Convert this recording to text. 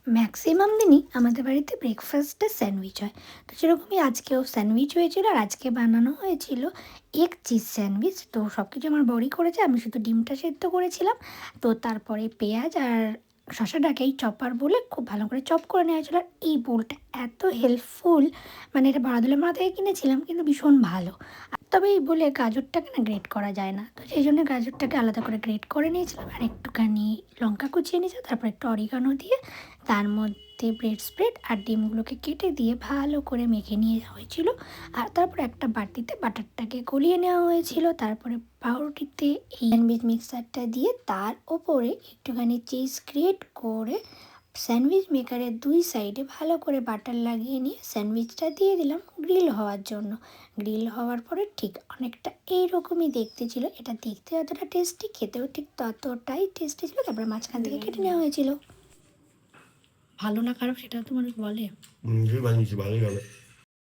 Maximum দিনই আমাদের বাড়িতে ব্রেকফাস্টে স্যান্ডউইচ হয়। তো সেরকমই আজকেও স্যান্ডউইচ হয়েছিল আর আজকে বানানো হয়েছিল এগ চিজ স্যান্ডউইচ। তো সব কিছু আমার বড়ই করেছে, আমি শুধু ডিমটা সেদ্ধ করেছিলাম। তো তারপরে পেঁয়াজ আর শসাটাকে এই চপার বলে খুব ভালো করে চপ করে নেওয়া হয়েছিল। আর এই বোলটা এত হেল্পফুল, মানে এটা বারাদুলের মাথা থেকে কিনেছিলাম কিন্তু ভীষণ ভালো। তবে এই বলে গাজরটাকে না গ্রেট করা যায় না, তো সেই জন্য গাজরটাকে আলাদা করে গ্রেট করে নিয়েছিলাম আর একটুখানি লঙ্কা কুচিয়ে নিয়েছিলাম, তারপর একটু অরিগানো দিয়ে তার মধ্যে ব্রেড স্প্রেড আর ডিমগুলোকে কেটে দিয়ে ভালো করে মেখে নিয়ে যাওয়া হয়েছিল। আর তারপর একটা বাটিতে বাটারটাকে গলিয়ে নেওয়া হয়েছিল, তারপরে পাউরুটিতে এই স্যান্ডউইচ মিক্সারটা দিয়ে তার ওপরে একটুখানি চিজ গ্রেট করে স্যান্ডউইচ মেকারের দুই সাইডে ভালো করে বাটার লাগিয়ে নিয়ে স্যান্ডউইচটা দিয়ে দিলাম গ্রিল হওয়ার জন্য। গ্রিল হওয়ার পরে ঠিক অনেকটা এইরকমই দেখতে ছিল, এটা দেখতে যতটা টেস্টি খেতেও ঠিক ততটাই টেস্টি ছিল। তারপরে মাঝখান থেকে কেটে নেওয়া হয়েছিল। ভালো না খারাপ সেটা তো মানুষ বলে। বানিয়েছি ভালোই হবে।